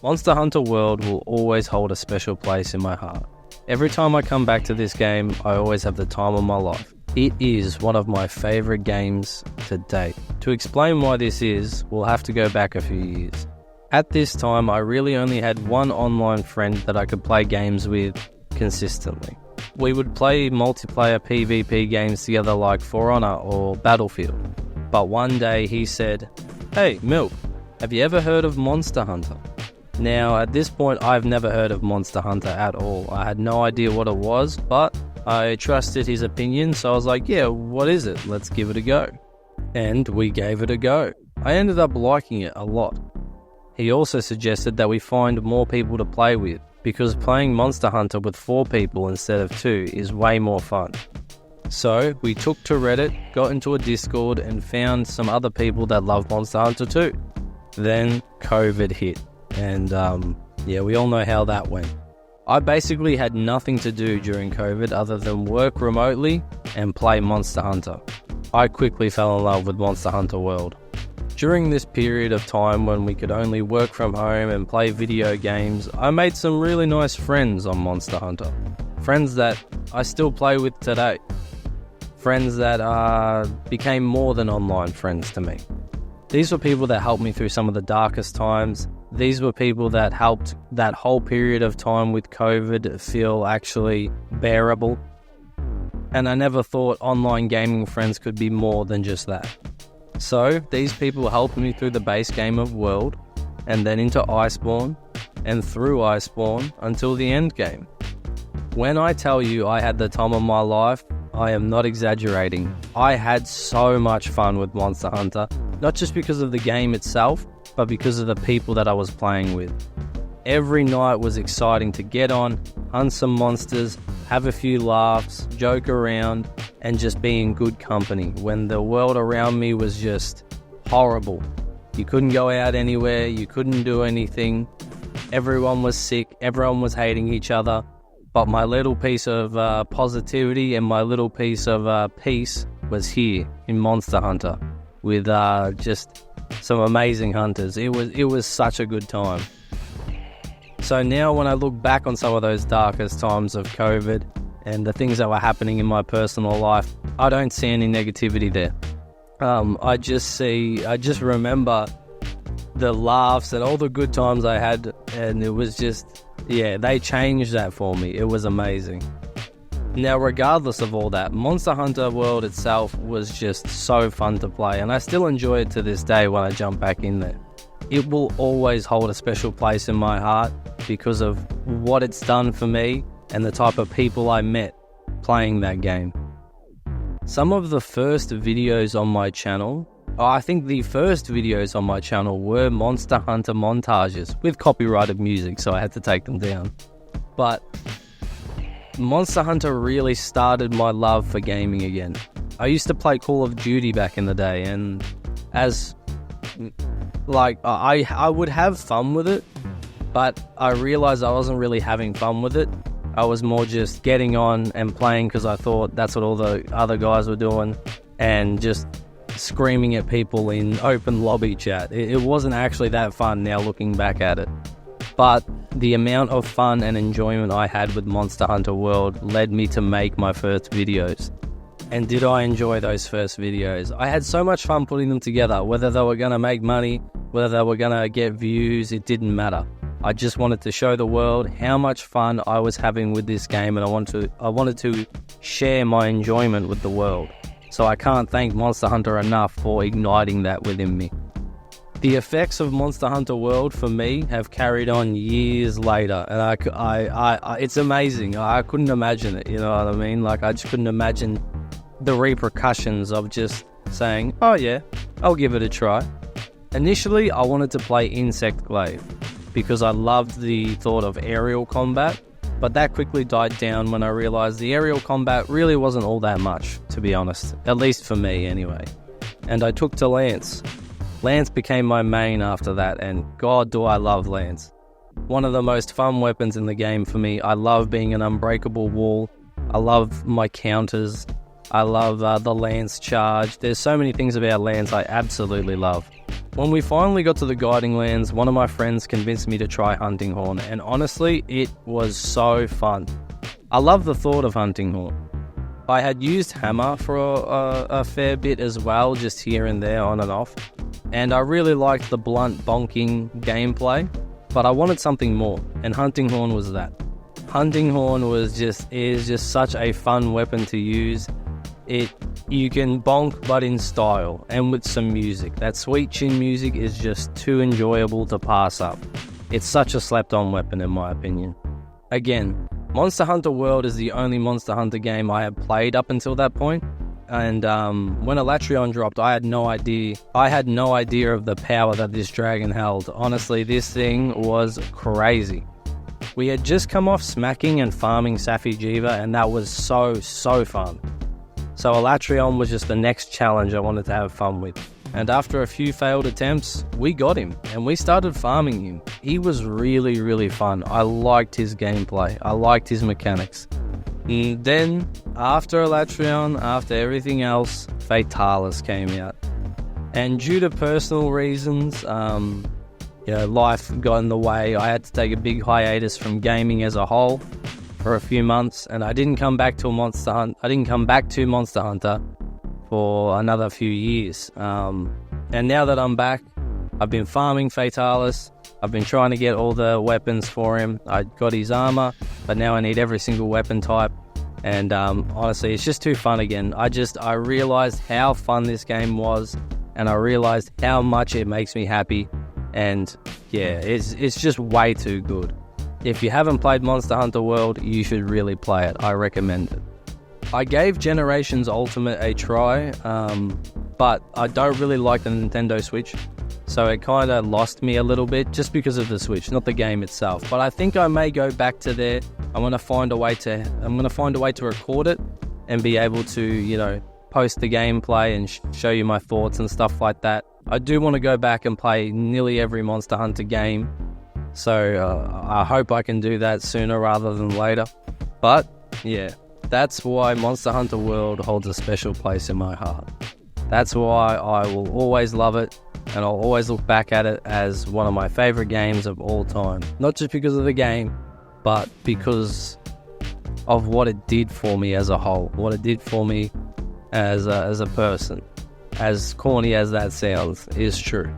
Monster Hunter World will always hold a special place in my heart. Every time I come back to this game, I always have the time of my life. It is one of my favourite games to date. To explain why this is, we'll have to go back a few years. At this time, I really only had one online friend that I could play games with consistently. We would play multiplayer PvP games together like For Honor or Battlefield. But one day he said, "Hey, Milk, have you ever heard of Monster Hunter?" Now, at this point, I've never heard of Monster Hunter at all. I had no idea what it was, but I trusted his opinion, so I was like, yeah, what is it? Let's give it a go. And we gave it a go. I ended up liking it a lot. He also suggested that we find more people to play with, because playing Monster Hunter with 4 people instead of 2 is way more fun. So we took to Reddit, got into a Discord, and found some other people that love Monster Hunter too. Then COVID hit. And we all know how that went. I basically had nothing to do during COVID other than work remotely and play Monster Hunter. I quickly fell in love with Monster Hunter World. During this period of time when we could only work from home and play video games, I made some really nice friends on Monster Hunter. Friends that I still play with today. Friends that became more than online friends to me. These were people that helped me through some of the darkest times. These were people that helped that whole period of time with COVID feel actually bearable. And I never thought online gaming friends could be more than just that. So these people helped me through the base game of World, and then into Iceborne, and through Iceborne until the end game. When I tell you I had the time of my life, I am not exaggerating. I had so much fun with Monster Hunter, not just because of the game itself, but because of the people that I was playing with. Every night was exciting to get on, hunt some monsters, have a few laughs, joke around, and just be in good company when the world around me was just horrible. You couldn't go out anywhere, you couldn't do anything, everyone was sick, everyone was hating each other, but my little piece of positivity and my little piece of peace was here in Monster Hunter with just some amazing hunters. It was such a good time. So now when I look back on some of those darkest times of COVID and the things that were happening in my personal life, I don't see any negativity there. I just remember the laughs and all the good times I had, and it was just, they changed that for me. It was amazing. Now, regardless of all that, Monster Hunter World itself was just so fun to play, and I still enjoy it to this day when I jump back in there. It will always hold a special place in my heart because of what it's done for me and the type of people I met playing that game. Some of the first videos on my channel, I think the first videos on my channel were Monster Hunter montages with copyrighted music, so I had to take them down. But Monster Hunter really started my love for gaming again. I used to play Call of Duty back in the day, and I would have fun with it, but I realized I wasn't really having fun with it. I was more just getting on and playing because I thought that's what all the other guys were doing, and just screaming at people in open lobby chat. It wasn't actually that fun now looking back at it. But the amount of fun and enjoyment I had with Monster Hunter World led me to make my first videos. And did I enjoy those first videos? I had so much fun putting them together. Whether they were going to make money, whether they were going to get views, it didn't matter. I just wanted to show the world how much fun I was having with this game, and I wanted to share my enjoyment with the world. So I can't thank Monster Hunter enough for igniting that within me. The effects of Monster Hunter World for me have carried on years later, and it's amazing. I couldn't imagine it, you know what I mean? Like, I just couldn't imagine the repercussions of just saying, oh yeah, I'll give it a try. Initially, I wanted to play Insect Glaive because I loved the thought of aerial combat, but that quickly died down when I realized the aerial combat really wasn't all that much, to be honest, at least for me anyway. And I took to Lance. Lance became my main after that, and God, do I love Lance. One of the most fun weapons in the game for me. I love being an unbreakable wall. I love my counters. I love the Lance charge. There's so many things about Lance I absolutely love. When we finally got to the Guiding Lands, one of my friends convinced me to try Hunting Horn, and honestly, it was so fun. I love the thought of Hunting Horn. I had used Hammer for a fair bit as well, just here and there, on and off, and I really liked the blunt bonking gameplay, but I wanted something more, and Hunting Horn was that. Hunting Horn is just such a fun weapon to use. You can bonk, but in style, and with some music. That sweet chin music is just too enjoyable to pass up. It's such a slept-on weapon in my opinion. Again, Monster Hunter World is the only Monster Hunter game I had played up until that point, and when Alatreon dropped, I had no idea of the power that this dragon held. Honestly, this thing was crazy. We had just come off smacking and farming Safi'jiiva, and that was so fun. So Alatreon was just the next challenge I wanted to have fun with. And after a few failed attempts, we got him, and we started farming him. He was really fun. I liked his gameplay. I liked his mechanics. And then, after Alatreon, after everything else, Fatalis came out. And due to personal reasons, life got in the way. I had to take a big hiatus from gaming as a whole for a few months, and I didn't come back to Monster Hunter for another few years. And now that I'm back, I've been farming Fatalis. I've been trying to get all the weapons for him. I got his armor, but now I need every single weapon type. And honestly, it's just too fun again. I realized how fun this game was, and I realized how much it makes me happy. And yeah, it's just way too good. If you haven't played Monster Hunter World, you should really play it. I recommend it. I gave Generations Ultimate a try, but I don't really like the Nintendo Switch, so it kind of lost me a little bit just because of the Switch, not the game itself. But I think I may go back to there. I'm gonna find a way to record it and be able to, post the gameplay and show you my thoughts and stuff like that. I do want to go back and play nearly every Monster Hunter game, so I hope I can do that sooner rather than later. But yeah, that's why Monster Hunter World holds a special place in my heart. That's why I will always love it, and I'll always look back at it as one of my favorite games of all time. Not just because of the game, but because of what it did for me as a whole, what it did for me as a person. As corny as that sounds, is true.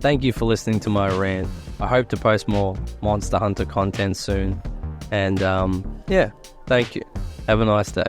Thank you for listening to my rant. I hope to post more Monster Hunter content soon. And yeah, thank you. Have a nice day.